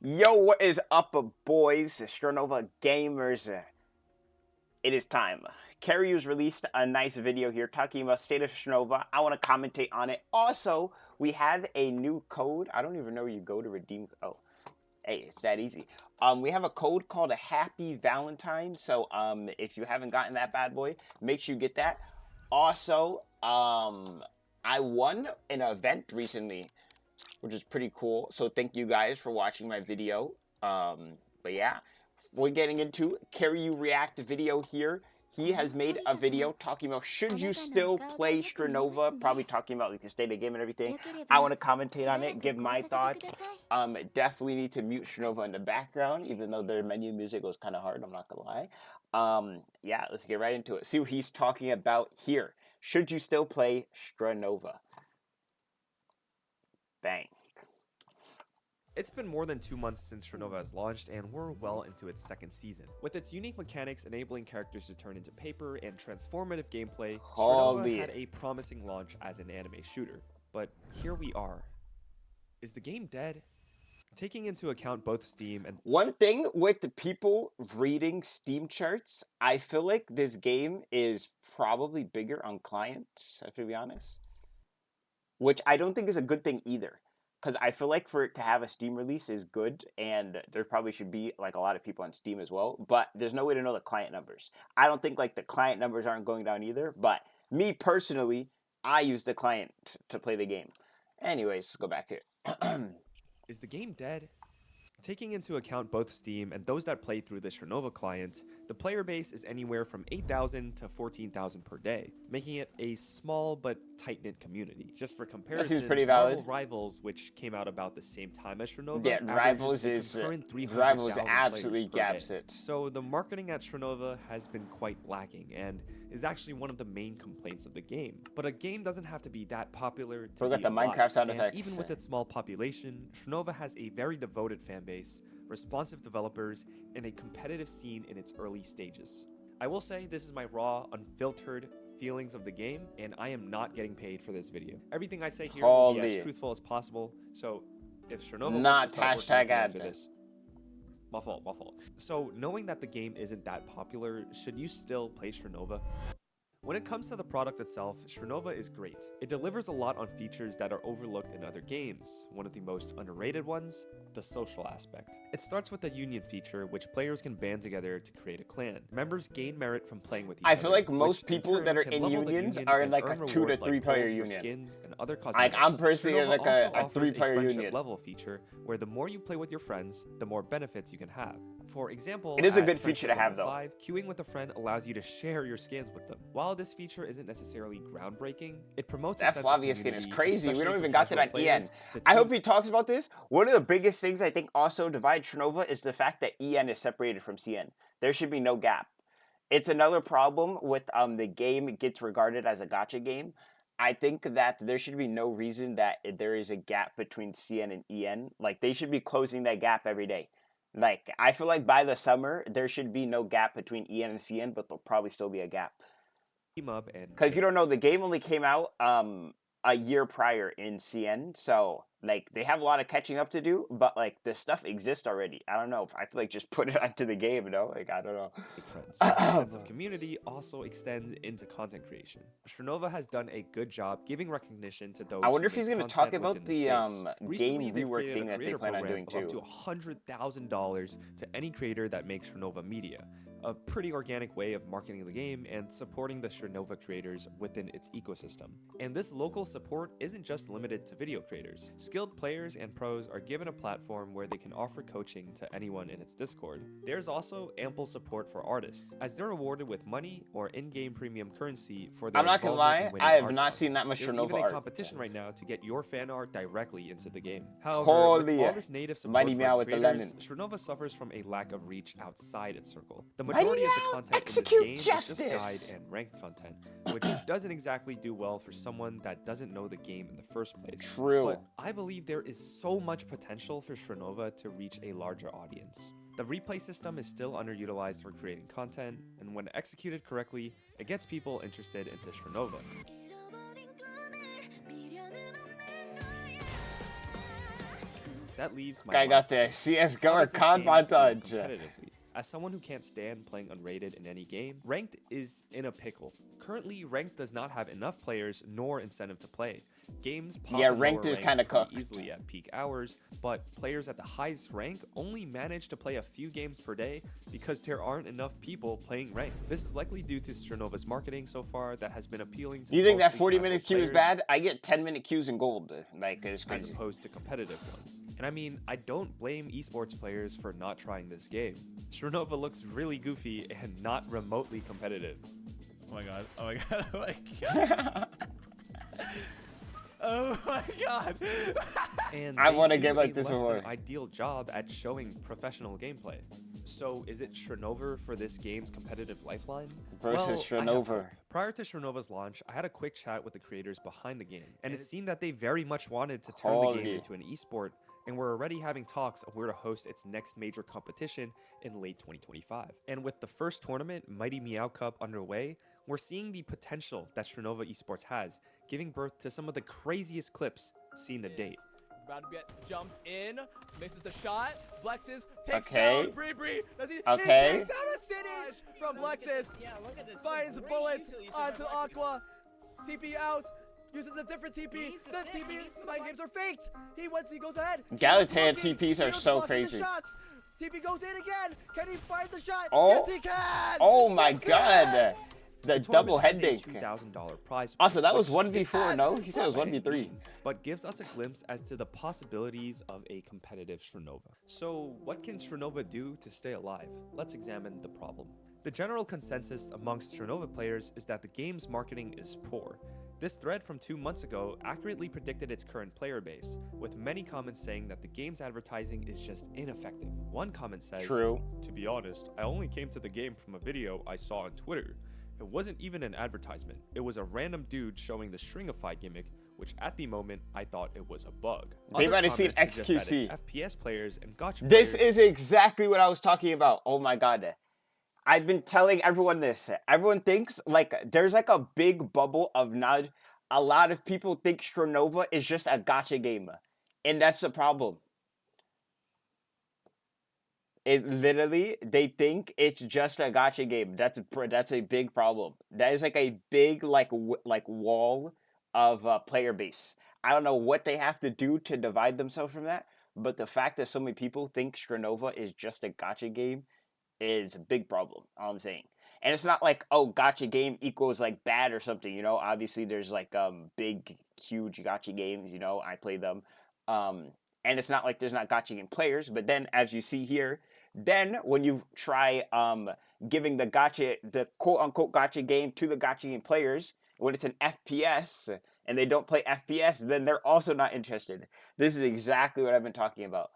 Yo, what is up, boys? Stronova gamers. It is time. Kariyus released a nice video here talking about State of Stronova. I want to commentate on it. Also, we have a new code. I don't even know where you go to redeem. Oh, hey, it's that easy. We have a code called a Happy Valentine. So, if you haven't gotten that bad boy, make sure you get that. Also, I won an event recently, which is pretty cool. So thank you guys for watching my video. But yeah, we're getting into Karyu React video here. He has made a video talking about should you still play Stronova, probably talking about like the state of the game and everything. I want to commentate on it, give my thoughts. Definitely need to mute Stronova in the background, even though their menu music was kind of hard, I'm not gonna lie. Yeah, let's get right into it. See what he's talking about here. Should you still play Stronova? Bang. It's been more than 2 months since Stronova has launched, and we're well into its second season. With its unique mechanics enabling characters to turn into paper and transformative gameplay, Stronova had a promising launch as an anime shooter. But here we are. Is the game dead? Taking into account both Steam and... One thing with the people reading Steam charts, I feel like this game is probably bigger on client, I have to be honest. Which I don't think is a good thing either. Because I feel like for it to have a Steam release is good, and there probably should be like a lot of people on Steam as well, but there's no way to know the client numbers. I don't think like the client numbers aren't going down either, but me personally, I use the client to play the game. Anyways, let's go back here. Is the game dead? Taking into account both Steam and those that play through the Stronova client, the player base is anywhere from 8,000 to 14,000 per day, making it a small but tight-knit community. Just for comparison, seems pretty valid. Marvel Rivals, which came out about the same time as Stronova, Yeah, Rivals absolutely gaps it. So the marketing at Stronova has been quite lacking and is actually one of the main complaints of the game. But a game doesn't have to be that popular to Forgot be the alive. Minecraft sound And effects. even with its small population, Stronova has a very devoted fan base, responsive developers, and a competitive scene in its early stages. I will say this is my raw, unfiltered feelings of the game, and I am not getting paid for this video. Everything I say here will be as truthful as possible, so if Stronova wants to start working with me after this, my fault. So knowing that the game isn't that popular, should you still play Stronova? When it comes to the product itself, Stronova is great. It delivers a lot on features that are overlooked in other games. One of the most underrated ones, the social aspect. It starts with the union feature, which players can band together to create a clan. Members gain merit from playing with each other. I feel like most people that are in unions are in like a 2 to 3 player union. Skins and other like I'm personally in like a 3 player union. Level feature where the more you play with your friends, the more benefits you can have. For example, it is a good feature to have though. 5, queuing with a friend allows you to share your skins with them. While this feature isn't necessarily groundbreaking, it promotes that Flavia skin is crazy. We don't even got to that EN. I hope he talks about this. One of the biggest things I think also divides Stronova is the fact that EN is separated from CN. There should be no gap. It's another problem with the game gets regarded as a gacha game. I think that there should be no reason that there is a gap between CN and EN. Like they should be closing that gap every day. Like I feel like by the summer there should be no gap between EN and CN, but there'll probably still be a gap. Because if you don't know, the game only came out a year prior in CN, so like they have a lot of catching up to do, but like the stuff exists already. I don't know. I feel like just put it onto the game, you know? Like I don't know. The sense of community also extends into content creation. Stronova has done a good job giving recognition to those. I wonder if he's going to talk about the game rework thing that they plan on doing too. Up to $100,000 to any creator that makes Stronova media. A pretty organic way of marketing the game and supporting the Stronova creators within its ecosystem. And this local support isn't just limited to video creators. Skilled players and pros are given a platform where they can offer coaching to anyone in its Discord. There's also ample support for artists, as they're awarded with money or in-game premium currency for their I'm not gonna lie, I have not seen that much Stronova art. There's even a competition right now to get your fan art directly into the game. However, with all this native support for its creators, Stronova suffers from a lack of reach outside its circle. The majority of the content in this game is just guide and ranked content, which doesn't exactly do well for someone that doesn't know the game in the first place. True. But I believe there is so much potential for Stronova to reach a larger audience. The replay system is still underutilized for creating content, and when executed correctly, it gets people interested into Stronova. That leaves my Guy got last the point. CS:GO How or does this COD game feel montage. competitively? As someone who can't stand playing unrated in any game, Ranked is in a pickle. Currently, Ranked does not have enough players nor incentive to play. Games pop Yeah, in Ranked lower is ranks kinda pretty cooked. easily at peak hours, but players at the highest rank only manage to play a few games per day because there aren't enough people playing Ranked. This is likely due to Stranova's marketing so far that has been appealing to You think that mostly 40-minute casual queue is players, bad? I get 10-minute queues in gold. Like, it's as crazy. opposed to competitive ones. And I mean, I don't blame esports players for not trying this game. Stranova looks really goofy and not remotely competitive. Oh my god. Oh my god. Oh my god. Oh my god. And I they wanna do get like a this less before. than ideal job at showing professional gameplay. So is it Stranova for this game's competitive lifeline? Versus Well, I have Stranova. hope. Prior to Stranova's launch, I had a quick chat with the creators behind the game, and it seemed that they very much wanted to turn the game Holy. into an esport, and were already having talks of where to host its next major competition in late 2025. And with the first tournament, Mighty Meow Cup, underway, we're seeing the potential that Stranova Esports has, giving birth to some of the craziest clips seen to date. About to get jumped in, misses the shot. Blexus takes Okay. down Bree. Does he? Okay. He takes down a city from Blexus. Yeah, look at this. Finds Great bullets util usage onto from Blexus. Aqua. TP out. Uses a different TP. needs to The stick, he TP needs to mind spike. games are faked. He goes ahead. He Galatan was looking. TPs He are was so blocking the crazy. shots. TP goes in again. Can he find the shot? Oh. Yes, he can. Oh my Yes, god. yes. The tournament double has a heading. $2,000 prize Also, pool, that was which 1v4, no? He said it was what it 1v3. means, but gives us a glimpse as to the possibilities of a competitive Stranova. So, what can Stranova do to stay alive? Let's examine the problem. The general consensus amongst Stranova players is that the game's marketing is poor. This thread from 2 months ago accurately predicted its current player base, with many comments saying that the game's advertising is just ineffective. One comment says, True. "To be honest, I only came to the game from a video I saw on Twitter. It wasn't even an advertisement. It was a random dude showing the Stringify gimmick, which at the moment I thought it was a bug." They Other might have seen comments suggest that XQC. it's FPS players and gotcha This players is exactly what I was talking about. Oh my god. I've been telling everyone this. Everyone thinks like there's like a big bubble of knowledge. A lot of people think Stranova is just a gacha game. And that's the problem. It literally, they think it's just a gacha game. That's a big problem. That is like a big like wall of player base. I don't know what they have to do to divide themselves from that, but the fact that so many people think Stranova is just a gacha game is a big problem. All I'm saying. And it's not like, oh, gacha game equals like bad or something, you know. Obviously there's like big huge gacha games, you know. I play them. And it's not like there's not gacha game players, but then as you see here, then when you try giving the quote unquote gacha game to the gacha game players, when it's an FPS and they don't play FPS, then they're also not interested. This is exactly what I've been talking about.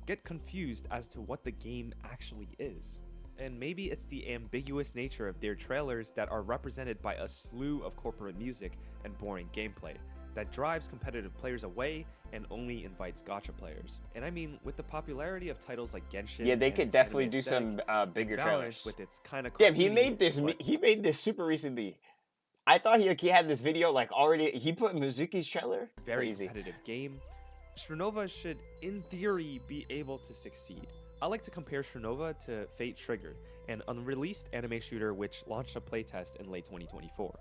get confused as to what the game actually is. And maybe it's the ambiguous nature of their trailers that are represented by a slew of corporate music and boring gameplay that drives competitive players away and only invites gacha players. And I mean, with the popularity of titles like Genshin, Yeah, they and could its definitely anime do some aesthetic, bigger and Valorant trailers. with its kind of Damn, he made this. but He made this super recently. I thought he had this video like already. He put Mizuki's trailer. very Crazy. competitive game. Stranova should, in theory, be able to succeed. I like to compare Stranova to Fate Trigger, an unreleased anime shooter which launched a playtest in late 2024.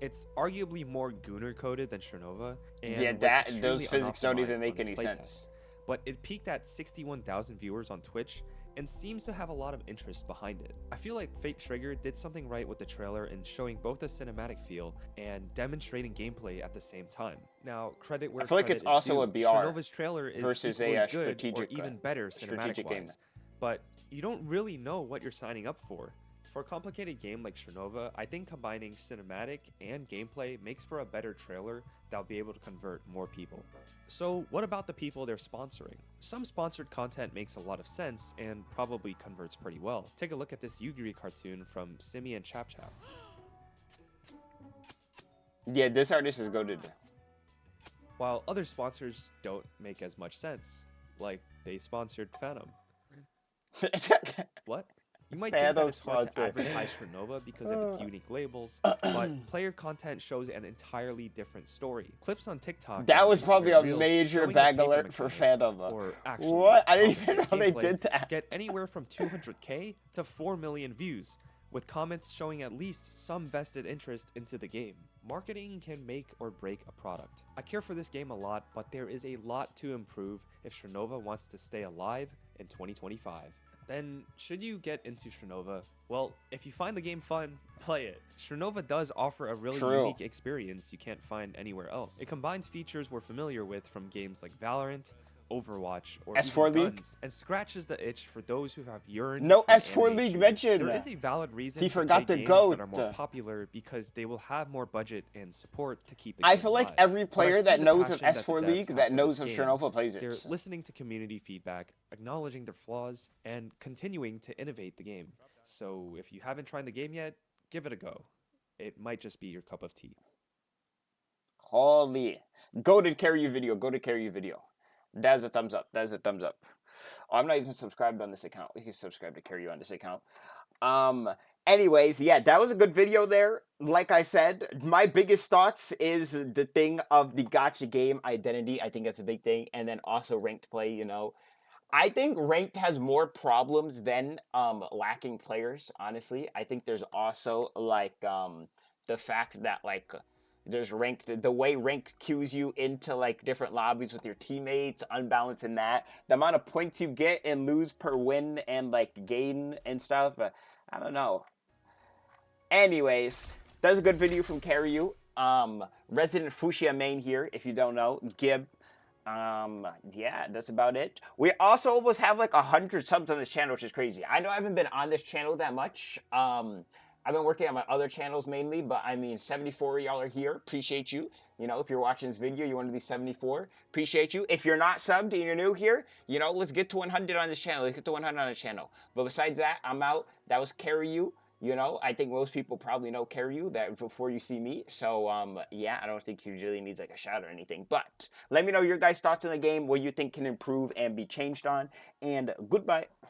It's arguably more Gooner coded than Stranova, and Yeah, was those extremely physics don't even unoptimized make on its any playtest. sense. But it peaked at 61,000 viewers on Twitch and seems to have a lot of interest behind it. I feel like Fate Trigger did something right with the trailer in showing both a cinematic feel and demonstrating gameplay at the same time. Now, credit where I feel like credit it's is also due. a BR Stranova's trailer is versus equally a good strategic, or even better strategic game. cinematic-wise, but you don't really know what you're signing up for. For a complicated game like Stranova, I think combining cinematic and gameplay makes for a better trailer that'll be able to convert more people. So what about the people they're sponsoring? Some sponsored content makes a lot of sense and probably converts pretty well. Take a look at this Yugiri cartoon from Simi and Chap Chap. Yeah, this artist is goated. While other sponsors don't make as much sense, like they sponsored Phantom. What? You might think that Phantom it's hard to sponsor. advertise Strinova because of its unique labels, but player content shows an entirely different story. Clips on TikTok That and was probably a Instagram Reels major showing the bag paper alert for mechanic, Phantom. or actually What? I didn't even commentator know they gameplay, did that. get anywhere from 200k to 4 million views, with comments showing at least some vested interest into the game. Marketing can make or break a product. I care for this game a lot, but there is a lot to improve if Strinova wants to stay alive in 2025. Then, should you get into Strinova? Well, if you find the game fun, play it. Strinova does offer a really True. unique experience you can't find anywhere else. It combines features we're familiar with from games like Valorant, Overwatch, or S4 even League? Guns, and scratches the itch for those who have yearned No for an S4 anime League shooter. mention. There is a valid reason He to forgot play the games that are GOAT. more popular because they will have more budget and support to keep the I game feel like alive. every But I've player seen that the knows of passion that S4 the devs League, have that for knows this of game. Strinova plays They're it. listening to community feedback, acknowledging their flaws, and continuing to innovate the game. So if you haven't tried the game yet, give it a go. It might just be your cup of tea. Holy. Go to Karyu video. Go to Karyu video. That is a thumbs up. That is a thumbs up. Oh, I'm not even subscribed on this account. You can subscribe to Karyu on this account. Anyways, yeah, that was a good video there. Like I said, my biggest thoughts is the thing of the gotcha game identity. I think that's a big thing. And then also ranked play, you know. I think ranked has more problems than lacking players, honestly. I think there's also like the fact that like there's ranked, the way ranked cues you into like different lobbies with your teammates, unbalanced in that. The amount of points you get and lose per win and like gain and stuff. I don't know. Anyways, that's a good video from Karyu. Resident Fuchsia main here, if you don't know. Gib. Yeah, that's about it. We also almost have like 100 subs on this channel, which is crazy. I know I haven't been on this channel that much. I've been working on my other channels mainly, but I mean, 74 of y'all are here. Appreciate you. You know, if you're watching this video, you're one of these 74. Appreciate you. If you're not subbed and you're new here, you know, let's get to 100 on this channel. Let's get to 100 on the channel. But besides that, I'm out. That was Karyu. You know, I think most people probably know Karyu that before you see me. So, yeah, I don't think he really needs like a shout or anything. But let me know your guys' thoughts on the game, what you think can improve and be changed on. And goodbye.